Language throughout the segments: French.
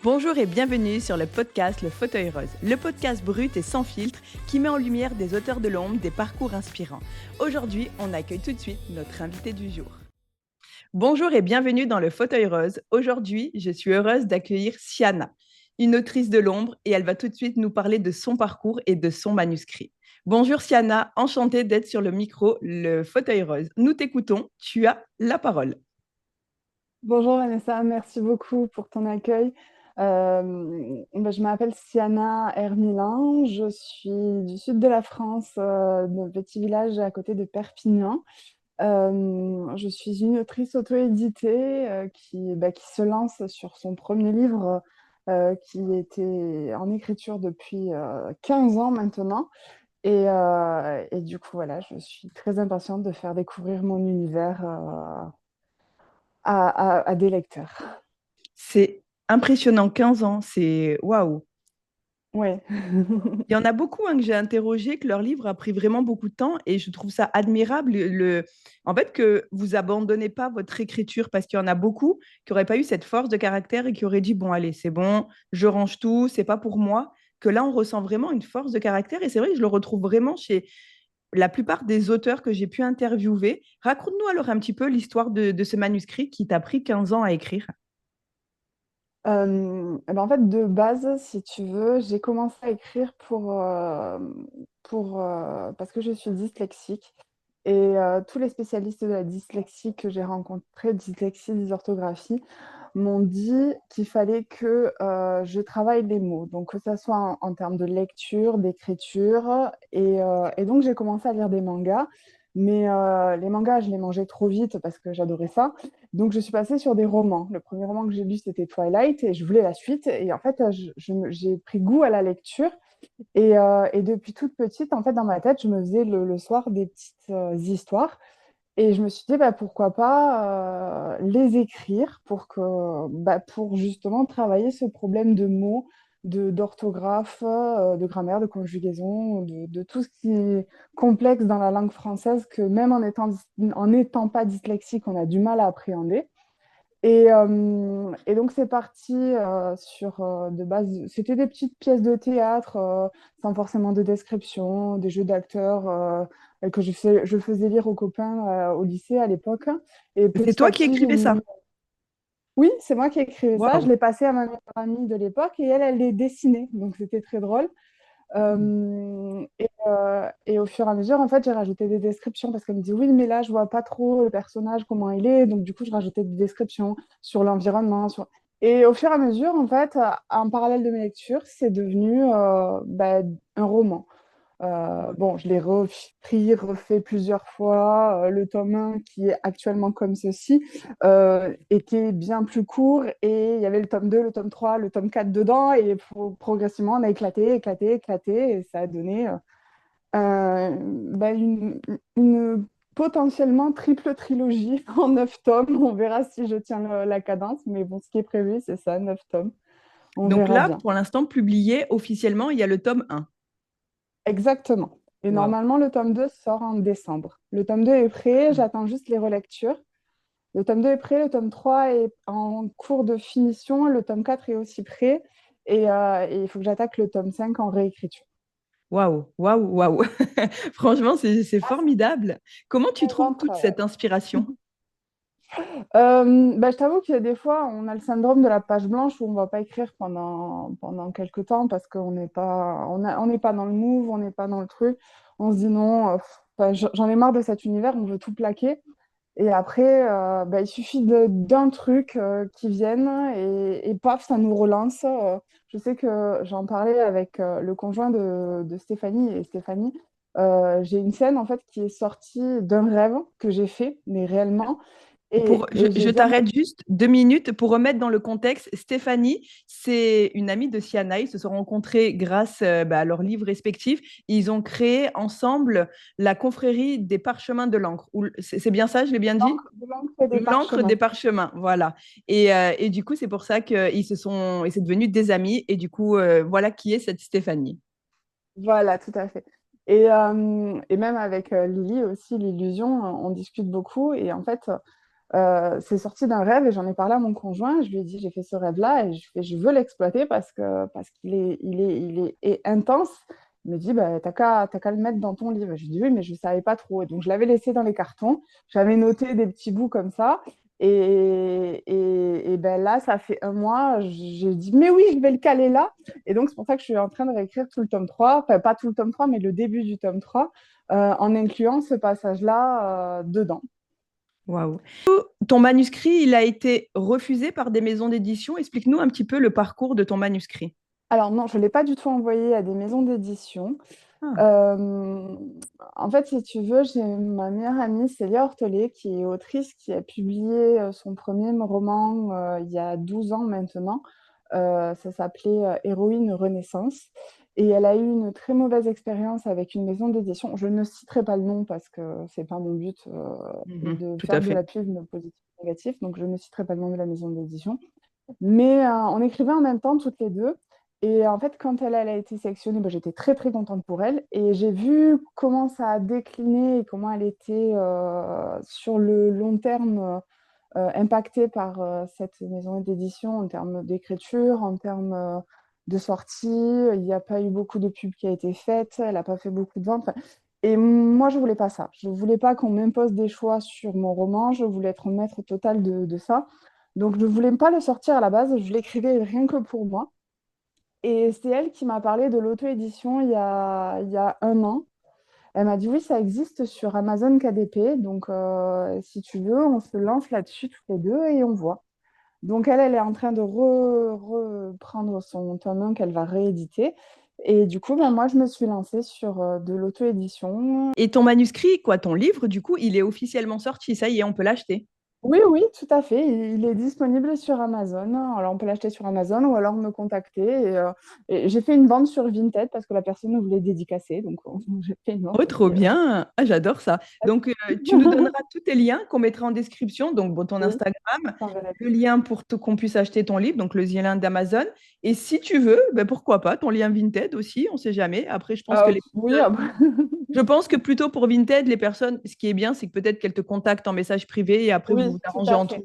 Bonjour et bienvenue sur le podcast Le Fauteuil Rose, le podcast brut et sans filtre qui met en lumière des auteurs de l'ombre, des parcours inspirants. Aujourd'hui, on accueille tout de suite notre invité du jour. Bonjour et bienvenue dans Le Fauteuil Rose. Aujourd'hui, je suis heureuse d'accueillir Siana, une autrice de l'ombre, et elle va tout de suite nous parler de son parcours et de son manuscrit. Bonjour Siana, enchantée d'être sur le micro Le Fauteuil Rose. Nous t'écoutons, tu as la parole. Bonjour Vanessa, merci beaucoup pour ton accueil. Je m'appelle Siana Hermilin, je suis du sud de la France, d'un petit village à côté de Perpignan. Je suis une autrice auto-éditée qui se lance sur son premier livre qui était en écriture depuis 15 ans maintenant. Et du coup, voilà, je suis très impatiente de faire découvrir mon univers à des lecteurs. C'est impressionnant, 15 ans, c'est waouh. Ouais. Il y en a beaucoup que j'ai interrogé, que leur livre a pris vraiment beaucoup de temps et je trouve ça admirable. En fait, que vous abandonnez pas votre écriture parce qu'il y en a beaucoup qui n'auraient pas eu cette force de caractère et qui auraient dit, bon, allez, c'est bon, je range tout, c'est pas pour moi. Que là, on ressent vraiment une force de caractère et c'est vrai que je le retrouve vraiment chez la plupart des auteurs que j'ai pu interviewer. Raconte-nous alors un petit peu l'histoire de ce manuscrit qui t'a pris 15 ans à écrire. En fait, de base, si tu veux, j'ai commencé à écrire parce que je suis dyslexique. Et tous les spécialistes de la dyslexie que j'ai rencontrés, dyslexie, dysorthographie, m'ont dit qu'il fallait que je travaille les mots, donc que ça soit en termes de lecture, d'écriture. Et donc, j'ai commencé à lire des mangas. Mais les mangas, je les mangeais trop vite parce que j'adorais ça. Donc, je suis passée sur des romans. Le premier roman que j'ai lu, c'était Twilight et je voulais la suite. Et en fait, j'ai pris goût à la lecture. Et depuis toute petite, en fait, dans ma tête, je me faisais le soir des petites histoires. Et je me suis dit, bah, pourquoi pas les écrire pour justement travailler ce problème de mots, d'orthographe, de grammaire, de conjugaison, de tout ce qui est complexe dans la langue française que même en n'étant pas dyslexique, on a du mal à appréhender. Et donc, c'est parti de base. C'était des petites pièces de théâtre sans forcément de description, des jeux d'acteurs que je faisais lire aux copains au lycée à l'époque. Et C'est petit toi à qui petit, j'ai écrivais mis. ça. Oui, c'est moi qui ai écrit ça. Je Waouh. l'ai passé à ma meilleure amie de l'époque et elle les dessinait. Donc, c'était très drôle. Et au fur et à mesure, en fait, j'ai rajouté des descriptions parce qu'elle me dit oui, mais là, je vois pas trop le personnage, comment il est. Donc, du coup, je rajoutais des descriptions sur l'environnement. Et au fur et à mesure, en fait, en parallèle de mes lectures, c'est devenu un roman. Bon, je l'ai repris, refait plusieurs fois. Le tome 1, qui est actuellement comme ceci, était bien plus court et il y avait le tome 2, le tome 3, le tome 4 dedans et progressivement, on a éclaté, éclaté, éclaté et ça a donné une potentiellement triple trilogie en 9 tomes. On verra si je tiens la cadence, mais bon, ce qui est prévu, c'est ça, 9 tomes. On Donc verra là, bien. pour l'instant, publié officiellement, il y a le tome 1. Exactement. Et Waouh. normalement, le tome 2 sort en décembre. Le tome 2 est prêt, j'attends juste les relectures. Le tome 2 est prêt, le tome 3 est en cours de finition, le tome 4 est aussi prêt. Et il faut que j'attaque le tome 5 en réécriture. Waouh, waouh, waouh. Franchement, c'est formidable. Comment tu Un trouves grand toute travail. cette inspiration? Je t'avoue que des fois, on a le syndrome de la page blanche où on ne va pas écrire pendant quelques temps parce qu'on n'est pas dans le move, on n'est pas dans le truc. On se dit non, j'en ai marre de cet univers, on veut tout plaquer. Et après, il suffit d'un truc qui vienne et paf, ça nous relance. Je sais que j'en parlais avec le conjoint de Stéphanie. Et Stéphanie, j'ai une scène en fait qui est sortie d'un rêve que j'ai fait, mais réellement. Et Je j'ai jamais. t'arrête juste 2 minutes pour remettre dans le contexte. Stéphanie, c'est une amie de Siana. Ils se sont rencontrés grâce à leurs livres respectifs. Ils ont créé ensemble la confrérie des parchemins de l'encre. C'est bien ça, je l'ai bien dit? De l'encre et des L'encre des parchemins. parchemins, voilà. Et du coup, c'est pour ça et c'est devenu des amis. Et du coup, voilà qui est cette Stéphanie. Voilà, tout à fait. Et même avec Lily aussi, l'illusion, on discute beaucoup. Et en fait, C'est sorti d'un rêve et j'en ai parlé à mon conjoint. Je lui ai dit, j'ai fait ce rêve-là et je veux l'exploiter parce qu'il est intense. Il me dit, bah, t'as qu'à le mettre dans ton livre. Je lui ai dit, oui, mais je ne savais pas trop. Et donc, je l'avais laissé dans les cartons. J'avais noté des petits bouts comme ça. Et ben là, ça fait un mois, j'ai dit, mais oui, je vais le caler là. Et donc, c'est pour ça que je suis en train de réécrire tout le tome 3. Enfin, pas tout le tome 3, mais le début du tome 3, en incluant ce passage-là dedans. Waouh. Ton manuscrit, il a été refusé par des maisons d'édition. Explique-nous un petit peu le parcours de ton manuscrit. Alors non, je ne l'ai pas du tout envoyé à des maisons d'édition. Ah, Euh, En fait, si tu veux, j'ai ma meilleure amie, Célia Hortollet, qui est autrice, qui a publié son premier roman il y a 12 ans maintenant. Ça s'appelait Héroïne Renaissance. Et elle a eu une très mauvaise expérience avec une maison d'édition. Je ne citerai pas le nom parce que c'est pas mon but mhm, de tout faire à de fait. la pub positive ou négative. Donc, je ne citerai pas le nom de la maison d'édition. Mais on écrivait en même temps toutes les deux. Et en fait, quand elle a été sélectionnée, ben, j'étais très très contente pour elle. Et j'ai vu comment ça a décliné et comment elle était sur le long terme impactée par cette maison d'édition en termes d'écriture, en termes de sortie. Il n'y a pas eu beaucoup de pubs qui a été faite. Elle n'a pas fait beaucoup de ventes. Enfin, et moi, je voulais pas ça. Je voulais pas qu'on m'impose des choix sur mon roman. Je voulais être maître total de ça. Donc, je ne voulais pas le sortir à la base, je l'écrivais rien que pour moi. Et c'est elle qui m'a parlé de l'auto-édition il y a un an. Elle m'a dit oui, ça existe sur Amazon KDP. Donc, si tu veux, on se lance là-dessus tous les deux et on voit. Donc, elle est en train de reprendre son tome 1 qu'elle va rééditer. Et du coup, ben, moi, je me suis lancée sur de l'auto-édition. Et ton manuscrit, quoi, ton livre, du coup, il est officiellement sorti. Ça y est, on peut l'acheter. Oui, oui, tout à fait. Il est disponible sur Amazon. Alors, on peut l'acheter sur Amazon ou alors me contacter. Et j'ai fait une vente sur Vinted parce que la personne voulait dédicacer. Donc, j'ai fait une Oh, vente trop aussi. bien. Ah, j'adore ça. Donc, tu nous donneras tous tes liens qu'on mettra en description. Donc, bon, ton Oui, Instagram, je t'enverrai le tout ça. lien pour qu'on puisse acheter ton livre, donc le lien d'Amazon. Et si tu veux, ben, pourquoi pas, ton lien Vinted aussi, on ne sait jamais. Après, je pense que les Oui, personnes, je pense que plutôt pour Vinted, les personnes, ce qui est bien, c'est que peut-être qu'elles te contactent en message privé et après, vous oui, vous tout arrangez à entre fait.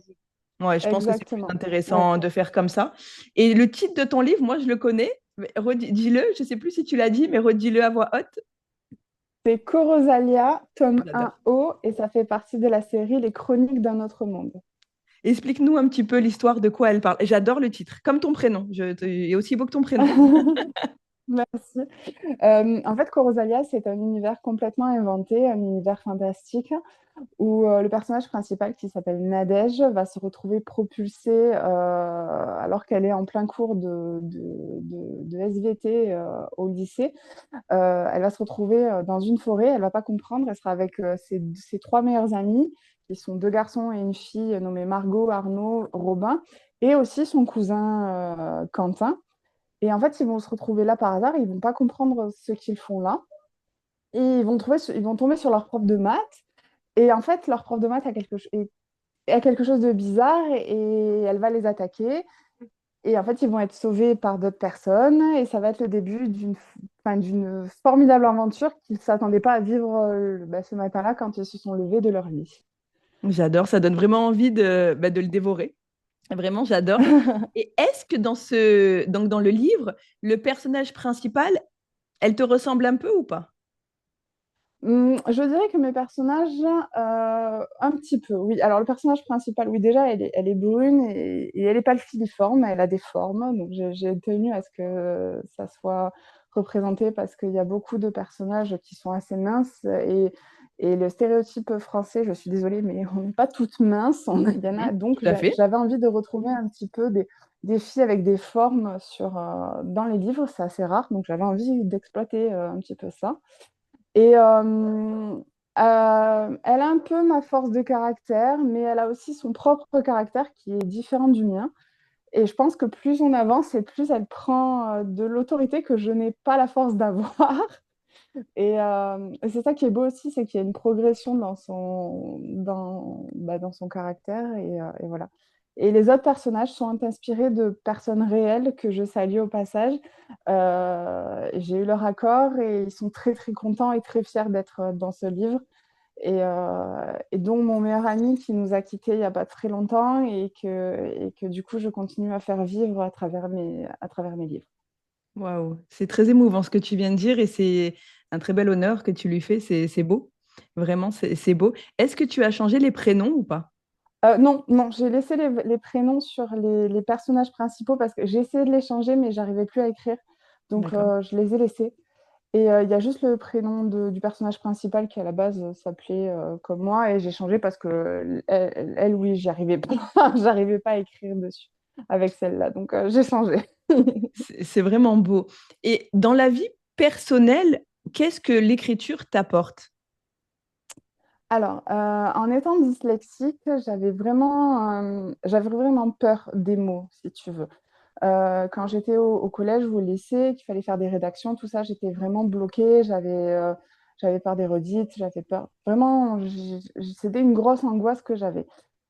vous. Ouais, je pense que c'est plus Exactement. Oui. intéressant de faire comme ça. Et le titre de ton livre, moi, je le connais. Mais dis-le, je ne sais plus si tu l'as dit, mais redis-le à voix haute. C'est Corosalia, tome J'adore. 1O, et ça fait partie de la série Les Chroniques d'un autre monde. Explique-nous un petit peu l'histoire de quoi elle parle. J'adore le titre, comme ton prénom. Il est aussi beau que ton prénom. Merci. En fait, Corosalia, c'est un univers complètement inventé, un univers fantastique, où le personnage principal, qui s'appelle Nadège, va se retrouver propulsée, alors qu'elle est en plein cours de SVT au lycée. Elle va se retrouver dans une forêt, elle va pas comprendre, elle sera avec ses trois meilleurs amis, qui sont deux garçons et une fille nommés Margot, Arnaud, Robin, et aussi son cousin Quentin. Et en fait, ils vont se retrouver là par hasard, ils vont pas comprendre ce qu'ils font là. Et ils vont tomber sur leur prof de maths. Et en fait, leur prof de maths a quelque chose de bizarre et elle va les attaquer. Et en fait, ils vont être sauvés par d'autres personnes. Et ça va être le début d'une formidable aventure qu'ils ne s'attendaient pas à vivre ce matin-là quand ils se sont levés de leur lit. J'adore, ça donne vraiment envie de le dévorer. Vraiment, j'adore. Et est-ce que donc dans le livre, le personnage principal, elle te ressemble un peu ou pas? Je dirais que mes personnages, un petit peu, oui. Alors, le personnage principal, oui, déjà, elle est brune et elle n'est pas filiforme, elle a des formes. Donc, j'ai tenu à ce que ça soit représenté parce qu'il y a beaucoup de personnages qui sont assez minces. Et le stéréotype français, je suis désolée, mais on n'est pas toutes minces. Il y en a, Mhm, donc, tout à fait. j'avais envie de retrouver un petit peu des filles avec des formes dans les livres. C'est assez rare, donc j'avais envie d'exploiter un petit peu ça. Et elle a un peu ma force de caractère, mais elle a aussi son propre caractère qui est différent du mien. Et je pense que plus on avance et plus elle prend de l'autorité que je n'ai pas la force d'avoir. Et c'est ça qui est beau aussi, c'est qu'il y a une progression dans son caractère. Et voilà. Et les autres personnages sont inspirés de personnes réelles que je salue au passage. J'ai eu leur accord et ils sont très très contents et très fiers d'être dans ce livre. et dont mon meilleur ami qui nous a quittés il n'y a pas très longtemps et que du coup, je continue à faire vivre à travers mes livres. Waouh, c'est très émouvant ce que tu viens de dire et c'est un très bel honneur que tu lui fais. C'est beau. Vraiment, c'est beau. Est-ce que tu as changé les prénoms ou pas? Non, non, j'ai laissé les prénoms sur les personnages principaux parce que j'ai essayé de les changer, mais j'arrivais plus à écrire. Donc, D'accord. je les ai laissés. Et il y a juste le prénom du personnage principal qui, à la base, s'appelait comme moi. Et j'ai changé parce que elle, oui, j'y arrivais pas. J'arrivais pas à écrire dessus avec celle-là. Donc, j'ai changé. C'est vraiment beau. Et dans la vie personnelle, qu'est-ce que l'écriture t'apporte? Alors, en étant dyslexique, j'avais vraiment peur des mots, si tu veux. Quand j'étais au collège ou au lycée, qu'il fallait faire des rédactions, tout ça, j'étais vraiment bloquée. J'avais peur des redites, j'avais peur. Vraiment, c'était une grosse angoisse que j'avais.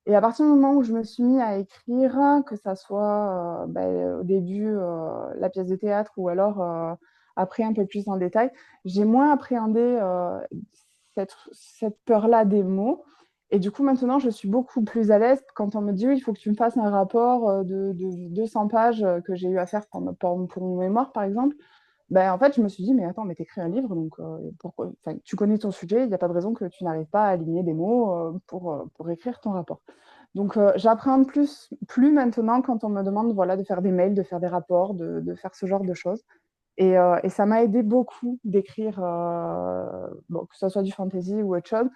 Et à partir du moment où je me suis mis à écrire, que ça soit au début la pièce de théâtre ou alors après un peu plus en détail, j'ai moins appréhendé cette peur-là des mots. Et du coup, maintenant, je suis beaucoup plus à l'aise quand on me dit, oui, il faut que tu me fasses un rapport de 200 pages que j'ai eu à faire pour mon mémoire, par exemple. Ben, en fait, je me suis dit, mais attends, mais t'écris un livre, donc pourquoi, enfin, tu connais ton sujet, il n'y a pas de raison que tu n'arrives pas à aligner des mots pour écrire ton rapport. Donc, j'apprends plus maintenant quand on me demande voilà, de faire des mails, de faire des rapports, de faire ce genre de choses. Et ça m'a aidé beaucoup d'écrire, bon, que ce soit du fantasy ou autre chose.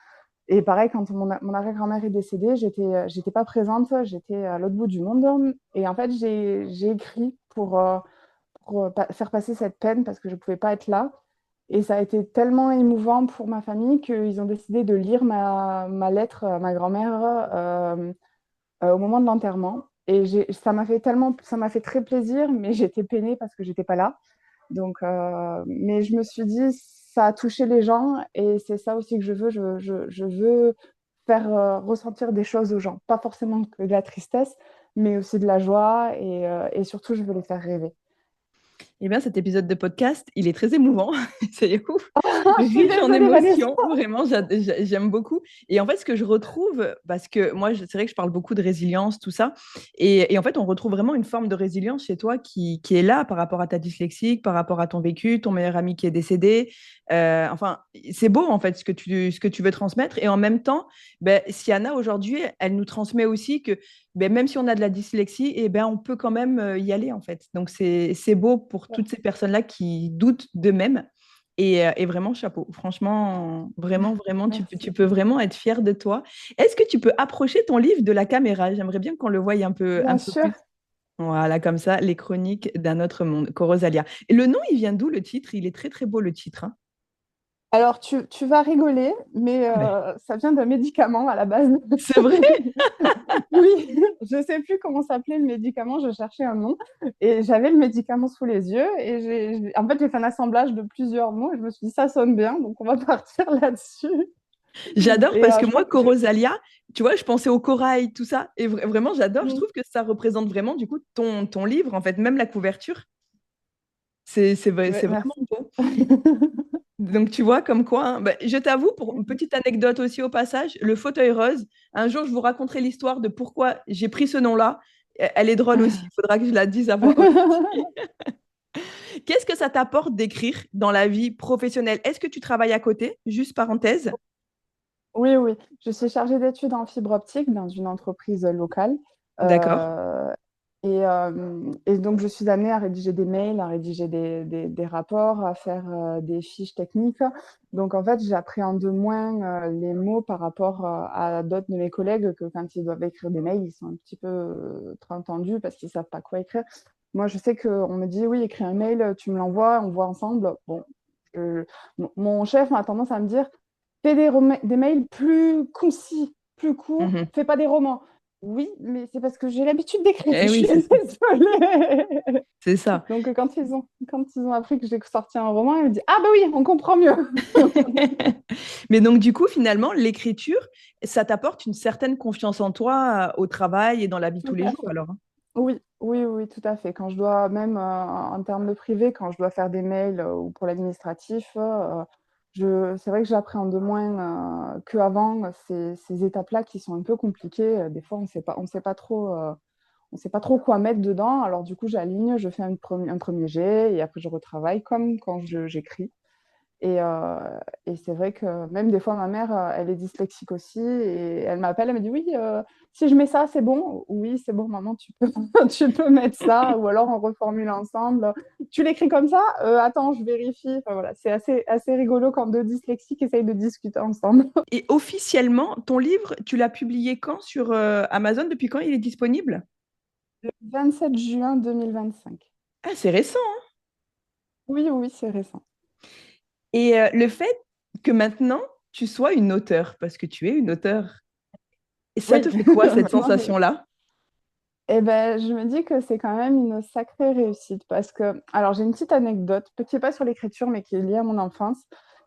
Et pareil, quand mon arrière-grand-mère est décédée, j'étais pas présente, j'étais à l'autre bout du monde. Et en fait, j'ai écrit pour faire passer cette peine parce que je pouvais pas être là. Et ça a été tellement émouvant pour ma famille qu'ils ont décidé de lire ma lettre à ma grand-mère au moment de l'enterrement. Et ça m'a fait très plaisir, mais j'étais peinée parce que j'étais pas là. Donc, mais je me suis dit, ça a touché les gens et c'est ça aussi que je veux. Je veux faire ressentir des choses aux gens. Pas forcément que de la tristesse, mais aussi de la joie et surtout, je veux les faire rêver. Eh bien, cet épisode de podcast, il est très émouvant. C'est ouf. Je suis Riche en désolée, Vanessa. émotions. Vraiment, j'aime beaucoup. Et en fait, ce que je retrouve, parce que moi, c'est vrai que je parle beaucoup de résilience, tout ça. Et en fait, on retrouve vraiment une forme de résilience chez toi qui est là par rapport à ta dyslexie, par rapport à ton vécu, ton meilleur ami qui est décédé. Enfin, c'est beau, en fait, ce que tu veux transmettre. Et en même temps, ben, Siana, aujourd'hui, elle nous transmet aussi que ben, même si on a de la dyslexie, eh ben, on peut quand même y aller, en fait. Donc, c'est beau pour toutes ces personnes-là qui doutent d'eux-mêmes. Et vraiment, chapeau. Franchement, vraiment, vraiment, tu Merci. peux vraiment être fière de toi. Est-ce que tu peux approcher ton livre de la caméra? J'aimerais bien qu'on le voie un Bien peu sûr. plus. Voilà, comme ça, les chroniques d'un autre monde, Corosalia. Et le nom, il vient d'où le titre? Il est très, très beau, le titre, hein. Alors, tu vas rigoler, mais Ouais. ça vient d'un médicament à la base. C'est vrai? Oui, je ne sais plus comment s'appelait le médicament, je cherchais un nom et j'avais le médicament sous les yeux et en fait j'ai fait un assemblage de plusieurs mots et je me suis dit ça sonne bien donc on va partir là-dessus. J'adore Et parce que je moi, crois que je... Corosalia, tu vois, je pensais au corail, tout ça. Et vraiment, j'adore. Je Mm. trouve que ça représente vraiment, du coup, ton livre, en fait, même la couverture. Ouais, C'est vraiment merci. beau. Donc, tu vois, comme quoi, hein. Bah, je t'avoue, pour une petite anecdote aussi au passage, le fauteuil rose, un jour, je vous raconterai l'histoire de pourquoi j'ai pris ce nom-là. Elle est drôle aussi. Il faudra que je la dise à voix haute. Qu'est-ce que ça t'apporte d'écrire dans la vie professionnelle? Est-ce que tu travailles à côté? Juste parenthèse. Oui, oui, je suis chargée d'études en fibre optique dans une entreprise locale. D'accord. Euh, et donc, je suis amenée à rédiger des mails, à rédiger des rapports, à faire des fiches techniques. Donc, en fait, j'appréhende moins les mots par rapport à d'autres de mes collègues que quand ils doivent écrire des mails, ils sont un petit peu trop tendus parce qu'ils ne savent pas quoi écrire. Moi, je sais qu'on me dit, oui, écris un mail, tu me l'envoies, on voit ensemble. Bon, je- mon chef a tendance à me dire, fais des mails plus concis, plus courts, Mhm. fais pas des romans. Oui, mais c'est parce que j'ai l'habitude d'écrire, je Eh suis oui, c'est ça. désolée. C'est ça. Donc, quand ils ont appris que j'ai sorti un roman, ils me disent, ah bah oui, on comprend mieux. Mais donc, du coup, finalement, l'écriture, ça t'apporte une certaine confiance en toi au travail et dans la vie de tous Tout les à jours, fait. alors, hein. Oui, oui, oui, tout à fait. Quand je dois, même en termes de privé, quand je dois faire des mails ou pour l'administratif, C'est vrai que j'appréhende moins qu'avant ces étapes-là qui sont un peu compliquées. Des fois, on sait pas trop quoi mettre dedans. Alors du coup, j'aligne, je fais un premier jet et après je retravaille comme quand j'écris. Et, euh, et c'est vrai que même des fois, ma mère, elle est dyslexique aussi et elle m'appelle, elle me dit oui, si je mets ça, c'est bon. Oui, c'est bon, maman, tu peux, tu peux mettre ça. Ou alors on reformule ensemble. Tu l'écris comme ça? Attends, je vérifie. Enfin, voilà, c'est assez rigolo quand deux dyslexiques essayent de discuter ensemble. Et officiellement, ton livre, tu l'as publié quand sur Amazon? Depuis quand il est disponible? Le 27 juin 2025. Ah, c'est récent. Oui, oui, c'est récent. Et le fait que maintenant, tu sois une auteure, parce que tu es une auteure, et ça Oui, te fait quoi, cette maintenant, sensation-là? eh ben, je me dis que c'est quand même une sacrée réussite parce que, alors j'ai une petite anecdote, qui n'est pas sur l'écriture, mais qui est liée à mon enfance.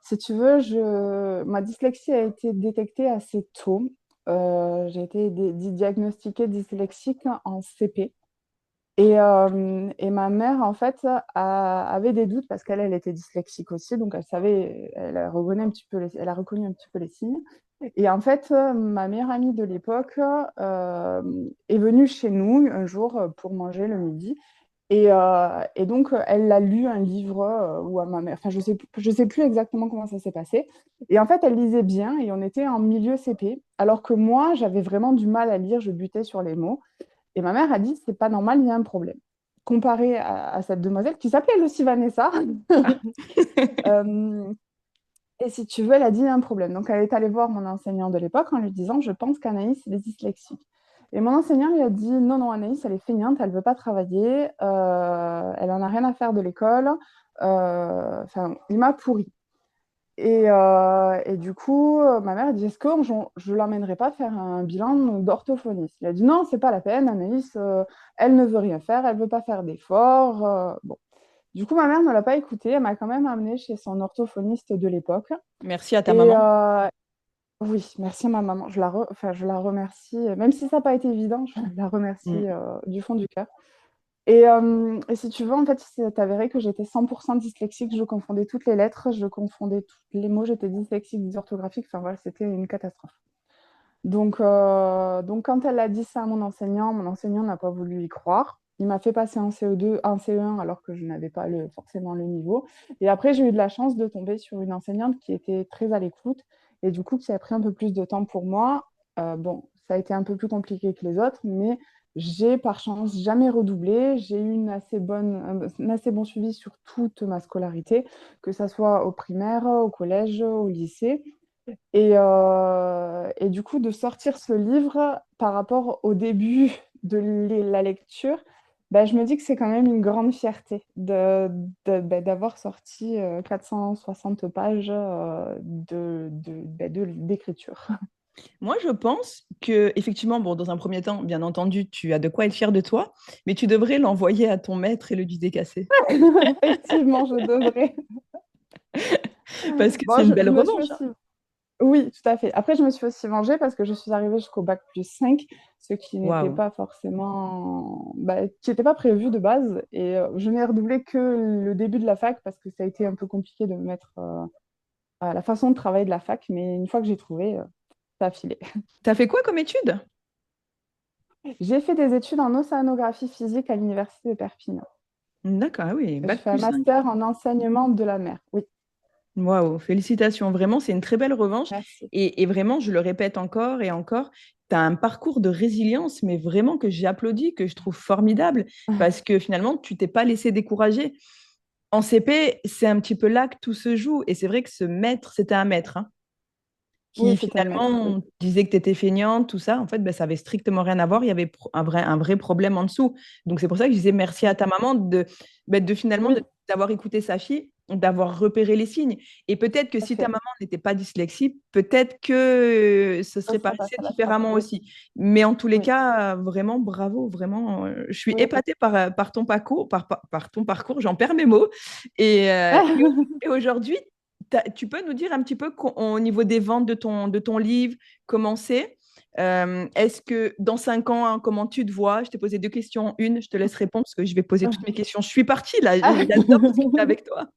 Si tu veux, ma dyslexie a été détectée assez tôt. J'ai été diagnostiquée dyslexique en CP. Et ma mère, en fait, avait des doutes parce qu'elle était dyslexique aussi, donc elle savait, elle a reconnu un petit peu les signes. Et en fait, ma meilleure amie de l'époque est venue chez nous un jour pour manger le midi. Et donc, elle a lu un livre ou à ma mère, enfin, je sais plus exactement comment ça s'est passé. Et en fait, elle lisait bien et on était en milieu CP, alors que moi, j'avais vraiment du mal à lire, je butais sur les mots. Et ma mère a dit, c'est pas normal, il y a un problème. Comparé à cette demoiselle qui s'appelait elle aussi Vanessa. Ah. Euh, et si tu veux, elle a dit, il y a un problème. Donc, elle est allée voir mon enseignant de l'époque en lui disant, je pense qu'Anaïs est dyslexique. Et mon enseignant lui a dit, non, non, Anaïs, elle est feignante, elle ne veut pas travailler, elle en a rien à faire de l'école. Enfin, il m'a pourri. Et du coup, ma mère a dit, est-ce que je ne l'emmènerai pas faire un bilan d'orthophoniste? Il a dit, non, c'est pas la peine, Anaïs, elle ne veut rien faire, elle ne veut pas faire d'efforts. Bon. Du coup, ma mère ne l'a pas écoutée, elle m'a quand même amenée chez son orthophoniste de l'époque. Merci à ta Et maman. oui, merci à ma maman, enfin, je la remercie, même si ça n'a pas été évident, je la Mm. remercie du fond du cœur. Et si tu veux, en fait, c'est avéré que j'étais 100% dyslexique. Je confondais toutes les lettres, je confondais tous les mots. J'étais dyslexique, dysorthographique. Enfin voilà, c'était une catastrophe. Donc quand elle a dit ça à mon enseignant n'a pas voulu y croire. Il m'a fait passer en CE2, en CE1 alors que je n'avais pas forcément le niveau. Et après, j'ai eu de la chance de tomber sur une enseignante qui était très à l'écoute et du coup qui a pris un peu plus de temps pour moi. Bon, ça a été un peu plus compliqué que les autres, mais j'ai par chance jamais redoublé. J'ai eu un assez bon suivi sur toute ma scolarité, que ce soit au primaire, au collège, au lycée. Et du coup, de sortir ce livre par rapport au début de la lecture, bah, je me dis que c'est quand même une grande fierté d'avoir sorti 460 pages d'écriture. Moi, je pense que, effectivement, bon, dans un premier temps, bien entendu, tu as de quoi être fier de toi, mais tu devrais l'envoyer à ton maître et le lui décasser. Effectivement, je devrais. Parce que c'est Bon, une belle je me suis revanche, hein. aussi Oui, tout à fait. Après, je me suis aussi vengée parce que je suis arrivée jusqu'au bac plus 5, ce qui n'était Waouh. pas forcément, qui n'était pas prévu de base. Et je n'ai redoublé que le début de la fac parce que ça a été un peu compliqué de me mettre à la façon de travailler de la fac. Mais une fois que j'ai trouvé, ça a filé. T'as fait quoi comme étude? J'ai fait des études en océanographie physique à l'université de Perpignan. D'accord, ah oui, Et je bac fais un plus 5. master en enseignement de la mer. Oui, Waouh, félicitations. Vraiment, c'est une très belle revanche. merci. Et vraiment, je le répète encore et encore, tu as un parcours de résilience, mais vraiment que j'ai applaudi, que je trouve formidable, parce que finalement, tu t'es pas laissé décourager. En CP, c'est un petit peu là que tout se joue. Et c'est vrai que ce maître, c'était un maître, hein, Oui, qui c'était un maître. Oui. finalement disait que tu étais feignante, tout ça. En fait, ben, ça avait strictement rien à voir. Il y avait un vrai problème en dessous. Donc, c'est pour ça que je disais merci à ta maman de finalement Oui, d'avoir écouté sa fille, d'avoir repéré les signes. Et peut-être que tout à si ta fait. maman n'était pas dyslexique, peut-être que ce Ça serait serait passé passé à la trappe. différemment Oui, aussi. Mais en tous les oui, cas, vraiment, bravo. Vraiment, je suis oui. épatée par ton parcours, par ton parcours. J'en perds mes mots. Et aujourd'hui, tu peux nous dire un petit peu au niveau des ventes de ton livre, comment c'est? Est-ce que dans 5 ans, hein, comment tu te vois? Je t'ai posé deux questions. Une, je te laisse répondre parce que je vais poser toutes mes questions. Je suis partie là, j'adore discuter avec toi.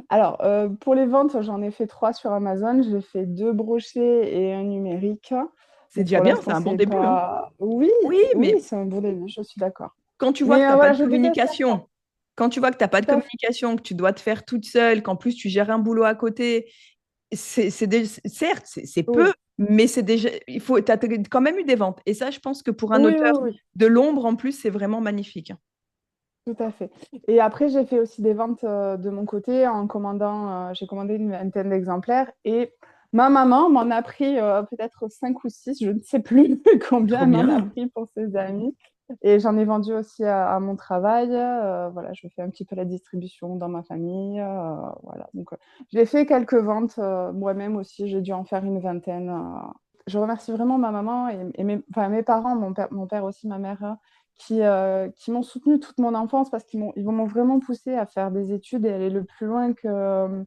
Alors, pour les ventes, j'en ai fait 3 sur Amazon. J'ai fait 2 brochés et un numérique. C'est Donc déjà pour bien, c'est l'instant, un bon c'est début, hein. pas oui, Oui, oui, mais c'est un bon début, je suis d'accord. quand tu vois que Mais tu n'as pas voilà, de je déteste faire ça. communication, quand tu vois que tu n'as pas de Tout à fait. communication, que tu dois te faire toute seule, qu'en plus tu gères un boulot à côté, certes, c'est peu, Oui, mais c'est déjà, tu as quand même eu des ventes. Et ça, je pense que pour un oui, auteur oui, oui. de l'ombre, en plus, c'est vraiment magnifique. Tout à fait. Et après, j'ai fait aussi des ventes de mon côté en commandant, j'ai commandé une vingtaine d'exemplaires et ma maman m'en a pris peut-être 5 ou 6, je ne sais plus combien Trop elle m'en a bien. pris pour ses amis. Et j'en ai vendu aussi à mon travail. Voilà, je fais un petit peu la distribution dans ma famille. Voilà. Donc, j'ai fait quelques ventes moi-même aussi. J'ai dû en faire une vingtaine. Je remercie vraiment ma maman et enfin, mes parents, mon père aussi, ma mère qui m'ont soutenue toute mon enfance parce ils m'ont vraiment poussée à faire des études et aller le plus loin qu'on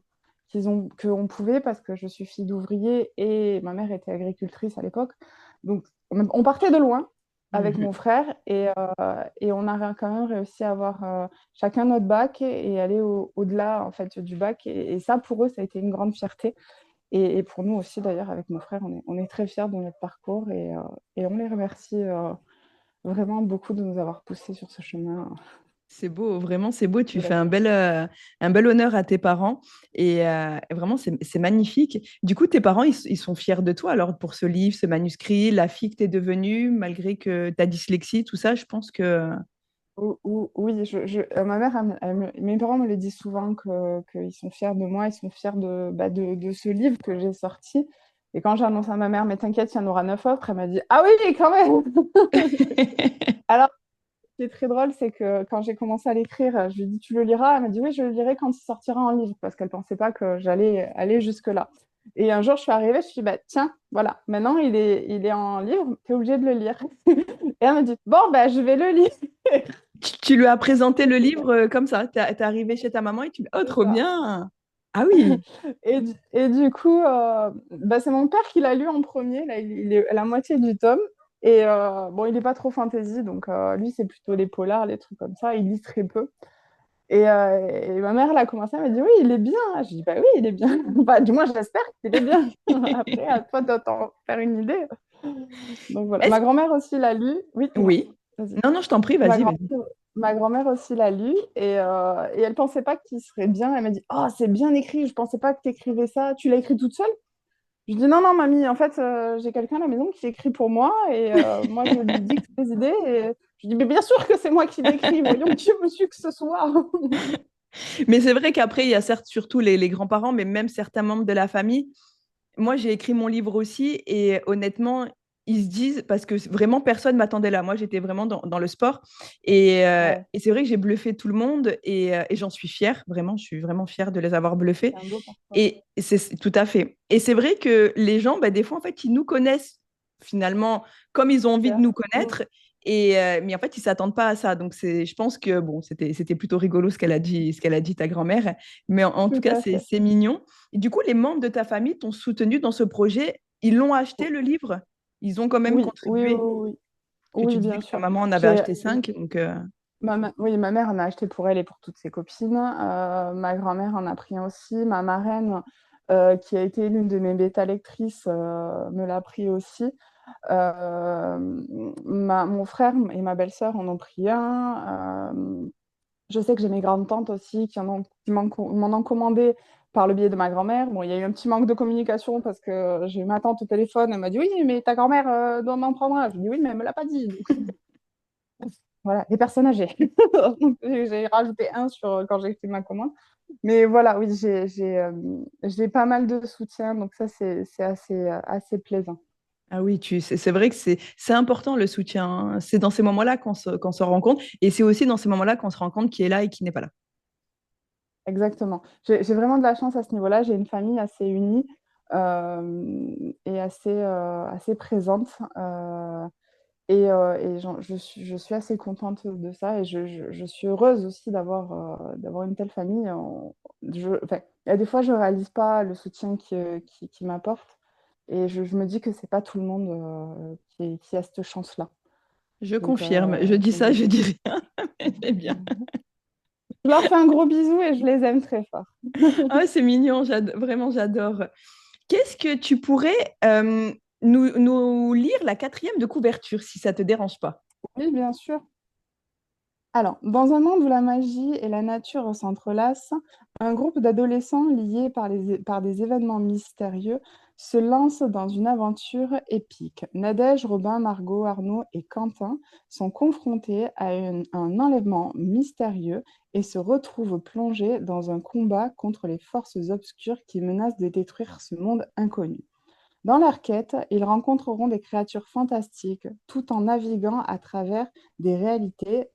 pouvait parce que je suis fille d'ouvrier et ma mère était agricultrice à l'époque. Donc, on partait de loin avec Mhm. mon frère et on a quand même réussi à avoir chacun notre bac et aller au-delà en fait, du bac. Et ça, pour eux, ça a été une grande fierté. Et pour nous aussi, d'ailleurs, avec mon frère, on est très fiers de notre parcours et on les remercie vraiment beaucoup de nous avoir poussés sur ce chemin C'est beau, vraiment, c'est beau. de Tu la fais vie. un bel honneur à tes parents et vraiment, c'est magnifique. Du coup, tes parents, ils sont fiers de toi alors pour ce livre, ce manuscrit, la fille que tu es devenue, malgré que ta dyslexie, tout ça, je pense que Oui, ma mère, mes parents me le disent souvent qu'ils sont fiers de moi, ils sont fiers de ce livre que j'ai sorti. Et quand j'ai annoncé à ma mère, mais t'inquiète, il y en aura 9 autres, elle m'a dit, ah oui, quand même! Alors, ce qui est très drôle, c'est que quand j'ai commencé à l'écrire, je lui ai dit, tu le liras? Elle m'a dit, oui, je le lirai quand il sortira en livre, parce qu'elle ne pensait pas que j'allais aller jusque-là. Et un jour, je suis arrivée, je me suis dit, bah, tiens, voilà, maintenant il est en livre, tu es obligé de le lire. Et elle m'a dit, bon, bah, je vais le lire. tu lui as présenté le livre comme ça. Tu es arrivé chez ta maman et tu lui as oh, C'est trop ça. bien. Ah oui, Et du coup, bah, c'est mon père qui l'a lu en premier. Là, il est à la moitié du tome. Et bon, il n'est pas trop fantasy, donc lui, c'est plutôt les polars, les trucs comme ça. Il lit très peu. Et ma mère, elle a commencé, elle m'a dit, oui, il est bien. Je dis, bah oui, il est bien. Bah, du moins, j'espère qu'il est bien. Après, à toi de t'en faire une idée. Donc voilà. est-ce Ma grand-mère aussi l'a lu. Oui, dis-moi. oui. Vas-y. Non, non, je t'en prie, Ma vas-y, vas-y. grand-mère, ma grand-mère aussi l'a lu et elle pensait pas qu'il serait bien. Elle m'a dit, oh, c'est bien écrit. Je pensais pas que tu écrivais ça. Tu l'as écrit toute seule? Je dis, non, non, mamie, en fait, j'ai quelqu'un à la maison qui écrit pour moi et moi, je lui dicte des idées. Et je dis, mais bien sûr que c'est moi qui l'écris. Voyons Dieu, monsieur, que ce soit. Mais c'est vrai qu'après, il y a certes surtout les grands-parents, mais même certains membres de la famille. Moi, j'ai écrit mon livre aussi et honnêtement, ils se disent, parce que vraiment personne m'attendait là. Moi, j'étais vraiment dans le sport Ouais, et c'est vrai que j'ai bluffé tout le monde et j'en suis fière, vraiment, je suis vraiment fière de les avoir bluffés. c'est un beau parcours. Et c'est tout à fait. Et c'est vrai que les gens, bah, des fois, en fait, ils nous connaissent finalement comme ils ont envie de Super. nous connaître. Mais en fait, ils s'attendent pas à ça. Donc, je pense que bon, c'était plutôt rigolo ce qu'elle a dit ta grand-mère. Mais en tout Tout cas, à fait. c'est mignon. Et du coup, les membres de ta famille t'ont soutenu dans ce projet. Ils l'ont acheté, le livre. Ils ont quand même Oui, oui, oui, contribué. oui. Que tu Oui, disais bien que ta sûr. maman en avait J'ai, acheté 5. Donc, oui, ma mère en a acheté pour elle et pour toutes ses copines. Ma grand-mère en a pris un aussi. Ma marraine, qui a été l'une de mes bêta-lectrices, me l'a pris aussi. Euh, mon frère et ma belle-sœur en ont pris un. Je sais que j'ai mes grandes-tantes aussi m'en ont commandé par le biais de ma grand-mère. Bon, il y a eu un petit manque de communication parce que j'ai eu ma tante au téléphone. Elle m'a dit, oui, mais ta grand-mère doit m'en prendre un. Je lui ai dit, oui, mais elle ne me l'a pas dit. Voilà, les personnes âgées. J'ai rajouté un quand j'ai fait ma commande. Mais voilà, oui, j'ai pas mal de soutien, donc ça, c'est assez plaisant. ah oui, c'est vrai que c'est important le soutien, hein. C'est dans ces moments-là qu'on se rend compte. Et c'est aussi dans ces moments-là qu'on se rend compte qui est là et qui n'est pas là. Exactement. J'ai vraiment de la chance à ce niveau-là. J'ai une famille assez unie et assez présente. Je suis assez contente de ça et je suis heureuse aussi d'avoir une telle famille. Enfin, il y a des fois, je ne réalise pas le soutien qui m'apporte et je me dis que c'est pas tout le monde qui a cette chance-là. Je Donc, confirme. Je dis donc ça, voilà. je dis rien. Mais c'est bien. Je leur fais un gros bisou et je les aime très fort. Ah, c'est mignon, vraiment, j'adore. Qu'est-ce que tu pourrais nous lire la quatrième de couverture, si ça te dérange pas? Oui, bien sûr. Alors, dans un monde où la magie et la nature s'entrelacent, un groupe d'adolescents liés par des événements mystérieux se lance dans une aventure épique. Nadège, Robin, Margot, Arnaud et Quentin sont confrontés à un enlèvement mystérieux et se retrouvent plongés dans un combat contre les forces obscures qui menacent de détruire ce monde inconnu. Dans leur quête, ils rencontreront des créatures fantastiques tout en naviguant à travers des réalités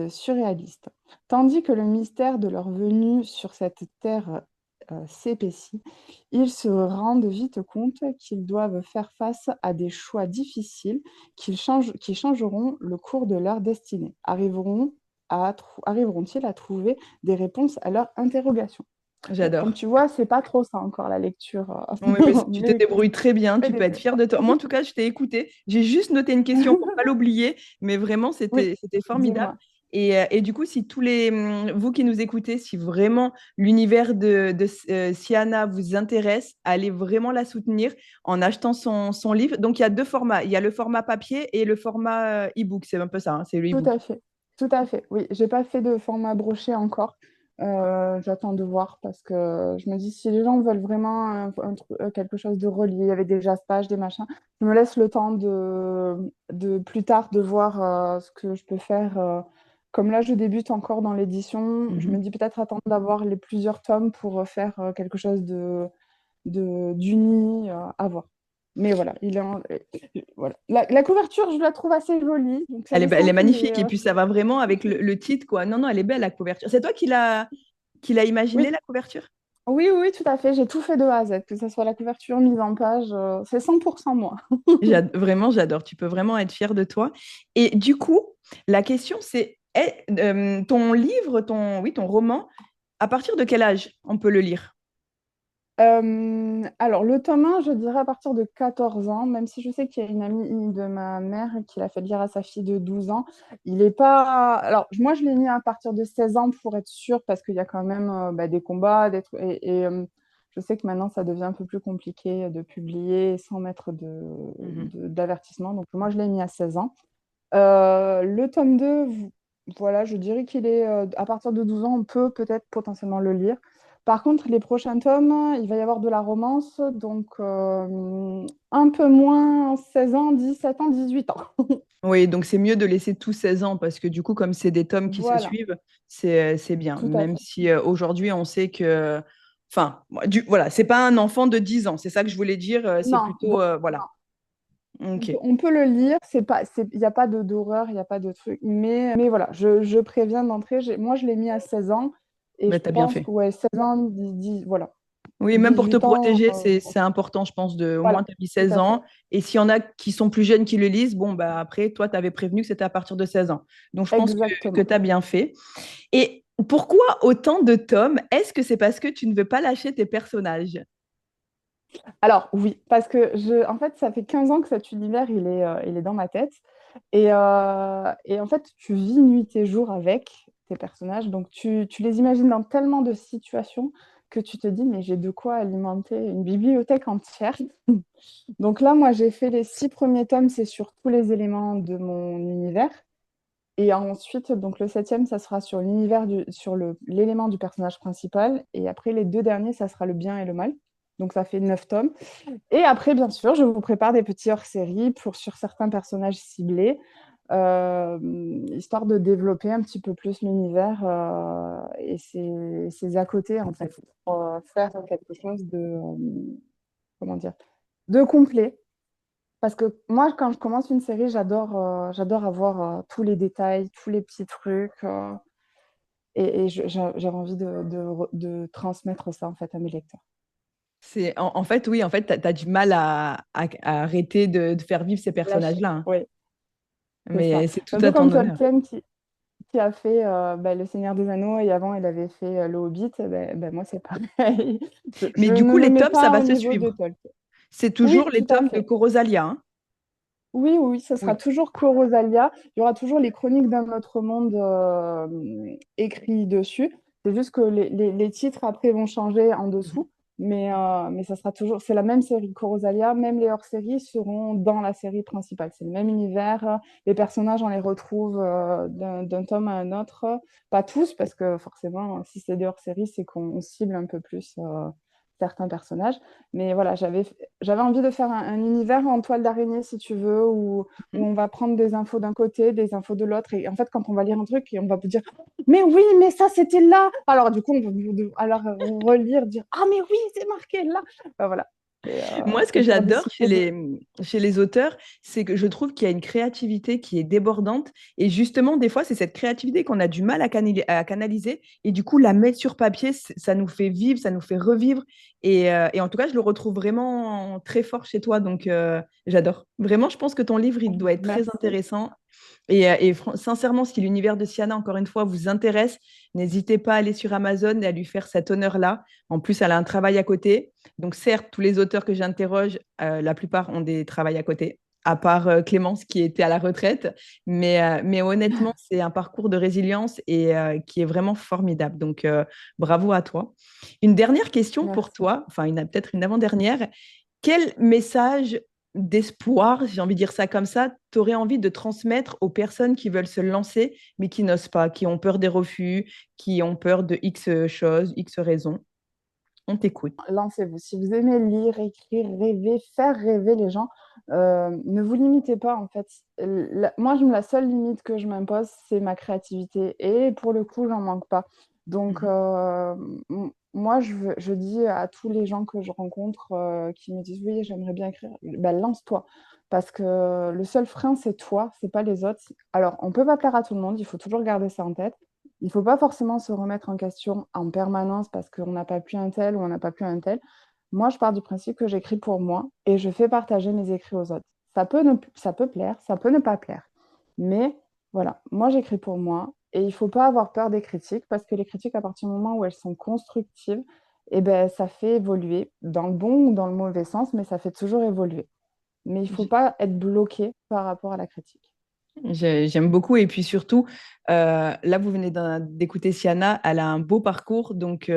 surréalistes. Tandis que le mystère de leur venue sur cette terre s'épaissit, ils se rendent vite compte qu'ils doivent faire face à des choix difficiles qui changeront le cours de leur destinée. Arriveront-ils à trouver des réponses à leurs interrogations? Bon, comme J'adore. tu vois, c'est pas trop ça encore la lecture, Oui, mais tu te mais écoute, débrouilles très bien, je fais tu peux des être fier efforts. de toi. Moi, en tout cas, je t'ai écouté. J'ai juste noté une question pour pas l'oublier, mais vraiment, Oui, c'était formidable. dis-moi. Et du coup, si tous les vous qui nous écoutez, si vraiment l'univers de Siana vous intéresse, allez vraiment la soutenir en achetant son livre. Donc, il y a deux formats. Il y a le format papier et le format e-book. C'est un peu ça, hein, c'est le Tout e-book. à fait. Tout à fait. Oui, j'ai pas fait de format broché encore. J'attends de voir parce que je me dis si les gens veulent vraiment quelque chose de relié avec des jaspages, des machins, je me laisse le temps de plus tard de voir ce que je peux faire. Comme là, je débute encore dans l'édition, je me Mhm. dis peut-être attendre d'avoir les plusieurs tomes pour faire quelque chose d'uni à voir. Mais voilà, voilà. La couverture, je la trouve assez jolie. Donc c'est Elle est récente, mais magnifique. Et puis, ça va vraiment avec le titre, quoi. Non, non, elle est belle, la couverture. C'est toi qui l'a imaginé, oui, la couverture? oui, oui, tout à fait. J'ai tout fait de A à Z, que ce soit la couverture, mise en page, c'est 100% moi. Vraiment, j'adore. Tu peux vraiment être fière de toi. Et du coup, la question, c'est ton livre, oui, ton roman, à partir de quel âge on peut le lire? Alors, le tome 1, je dirais à partir de 14 ans, même si je sais qu'il y a une amie de ma mère qui l'a fait lire à sa fille de 12 ans. Il n'est pas. Alors, moi, je l'ai mis à partir de 16 ans pour être sûre, parce qu'il y a quand même des combats, des trucs. Je sais que maintenant, ça devient un peu plus compliqué de publier sans mettre Mhm. d'avertissement. Donc, moi, je l'ai mis à 16 ans. Le tome 2, voilà, je dirais qu'il est à partir de 12 ans, on peut peut-être potentiellement le lire. Par contre, les prochains tomes, il va y avoir de la romance, donc un peu moins 16 ans, 17 ans, 18 ans. Oui, donc c'est mieux de laisser tous 16 ans parce que du coup, comme c'est des tomes qui se Voilà, suivent, c'est bien. tout à Même fait. si aujourd'hui, on sait que. Enfin, voilà, c'est pas un enfant de 10 ans, c'est ça que je voulais dire. C'est Non, plutôt. non. Voilà. Ok. On peut le lire, il n'y a pas d'horreur, il n'y a pas de truc, mais voilà, je préviens d'entrée, moi je l'ai mis à 16 ans, et Bah, je t'as bien pense fait. que ouais, 16 ans, voilà, Oui, même pour te 18 ans, protéger, c'est important, je pense, de au moins voilà, tu as mis tout 16 à fait. ans. Et s'il y en a qui sont plus jeunes qui le lisent, bon, bah après, toi, tu avais prévenu que c'était à partir de 16 ans. Donc, je pense que Exactement. tu as bien fait. Et pourquoi autant de tomes? Est-ce que c'est parce que tu ne veux pas lâcher tes personnages? Alors oui, parce que en fait, ça fait 15 ans que cet univers, il est dans ma tête. Et en fait, tu vis nuit et jour avec tes personnages. Donc tu les imagines dans tellement de situations que tu te dis, mais j'ai de quoi alimenter une bibliothèque entière. Donc là, moi, j'ai fait les 6 premiers tomes, c'est sur tous les éléments de mon univers. Et ensuite, donc le septième, ça sera sur l'élément du personnage principal. Et après, les 2 derniers, ça sera le bien et le mal. Donc ça fait 9 tomes. Et après, bien sûr, je vous prépare des petits hors-séries sur certains personnages ciblés, euh, histoire de développer un petit peu plus l'univers et ses à côté, en fait, pour faire quelque chose comment dire, de complet. Parce que moi, quand je commence une série, j'adore avoir tous les détails, tous les petits trucs. Et j'avais envie de transmettre ça, en fait, à mes lecteurs. En fait, oui, en fait, tu as du mal à arrêter de faire vivre ces Lâcher. personnages-là, hein. Oui, c'est ça. Mais c'est tout C'est un à peu ton comme honneur. Tolkien qui a fait Le Seigneur des Anneaux et avant il avait fait Le Hobbit, moi c'est pareil. Je Mais du ne coup, me les mets tomes, ça pas va au se niveau de suivre. Tolkien. C'est toujours Oui, les tout à tomes de fait. Corosalia, hein. Oui, oui, oui, ça sera Oui. toujours Corosalia. Il y aura toujours les chroniques d'un autre monde écrits dessus. C'est juste que les titres après vont changer en Mhm. dessous. Mais ça sera toujours, c'est la même série Corosalia. Même les hors-séries seront dans la série principale. C'est le même univers. Les personnages, on les retrouve d'un tome à un autre. Pas tous, parce que forcément, si c'est des hors-séries, c'est qu'on cible un peu plus certains personnages. Mais voilà, j'avais envie de faire un univers en toile d'araignée, si tu veux, où on va prendre des infos d'un côté, des infos de l'autre. Et en fait, quand on va lire un truc, et on va vous dire, mais oui, mais ça, c'était là. Alors, du coup, on va alors relire, dire, ah, mais oui, c'est marqué là. Enfin, voilà. Moi, ce que C'est pour j'adore dissiper de... chez les auteurs, c'est que je trouve qu'il y a une créativité qui est débordante. Et justement, des fois, c'est cette créativité qu'on a du mal à canaliser. Et du coup, la mettre sur papier, ça nous fait vivre, ça nous fait revivre. Et en tout cas, je le retrouve vraiment très fort chez toi. Donc, j'adore. Vraiment, je pense que ton livre, il doit être très Merci. intéressant. Sincèrement, si l'univers de Siana, encore une fois, vous intéresse, n'hésitez pas à aller sur Amazon et à lui faire cet honneur-là. En plus, elle a un travail à côté. Donc, certes, tous les auteurs que j'interroge, la plupart ont des travails à côté, à part Clémence qui était à la retraite. Mais honnêtement, c'est un parcours de résilience et qui est vraiment formidable. Donc, bravo à toi. Une dernière question pour Merci. toi, enfin, peut-être une avant-dernière. Quel message d'espoir, si j'ai envie de dire ça comme ça, tu aurais envie de transmettre aux personnes qui veulent se lancer, mais qui n'osent pas, qui ont peur des refus, qui ont peur de X choses, X raisons? On t'écoute. Lancez-vous. Si vous aimez lire, écrire, rêver, faire rêver les gens, ne vous limitez pas en fait. Moi, la seule limite que je m'impose, c'est ma créativité. Et pour le coup, j'en manque pas. Donc, Mhm. moi, je dis à tous les gens que je rencontre qui me disent oui, j'aimerais bien écrire, ben, lance-toi. Parce que le seul frein, c'est toi, c'est pas les autres. Alors, on peut pas plaire à tout le monde, il faut toujours garder ça en tête. Il ne faut pas forcément se remettre en question en permanence parce qu'on n'a pas pu un tel ou on n'a pas pu un tel. Moi, je pars du principe que j'écris pour moi et je fais partager mes écrits aux autres. Ça peut plaire, ça peut ne pas plaire. Mais voilà, moi, j'écris pour moi et il ne faut pas avoir peur des critiques parce que les critiques, à partir du moment où elles sont constructives, eh ben, ça fait évoluer dans le bon ou dans le mauvais sens, mais ça fait toujours évoluer. Mais il ne faut pas être bloqué par rapport à la critique. J'aime beaucoup. Et puis surtout, là, vous venez d'écouter Siana, elle a un beau parcours donc,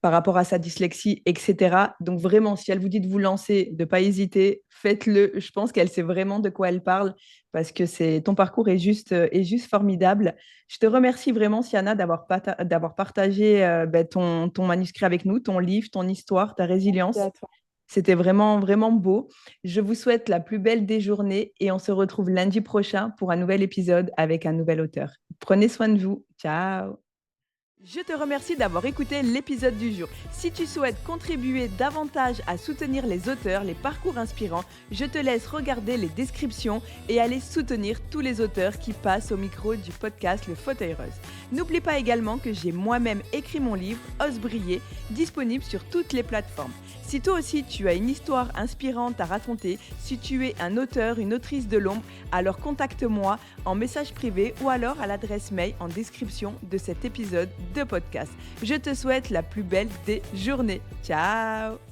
par rapport à sa dyslexie, etc. Donc vraiment, si elle vous dit de vous lancer, de ne pas hésiter, faites-le. Je pense qu'elle sait vraiment de quoi elle parle parce que ton parcours est juste formidable. Je te remercie vraiment, Siana, d'avoir partagé ben, ton manuscrit avec nous, ton livre, ton histoire, ta Merci résilience. à toi. C'était vraiment, vraiment beau. Je vous souhaite la plus belle des journées et on se retrouve lundi prochain pour un nouvel épisode avec un nouvel auteur. Prenez soin de vous. Ciao. Je te remercie d'avoir écouté l'épisode du jour. Si tu souhaites contribuer davantage à soutenir les auteurs, les parcours inspirants, je te laisse regarder les descriptions et aller soutenir tous les auteurs qui passent au micro du podcast Le Fauteuil Rose. N'oublie pas également que j'ai moi-même écrit mon livre Ose briller, disponible sur toutes les plateformes. Si toi aussi tu as une histoire inspirante à raconter, si tu es un auteur, une autrice de l'ombre, alors contacte-moi en message privé ou alors à l'adresse mail en description de cet épisode de podcast. Je te souhaite la plus belle des journées. Ciao!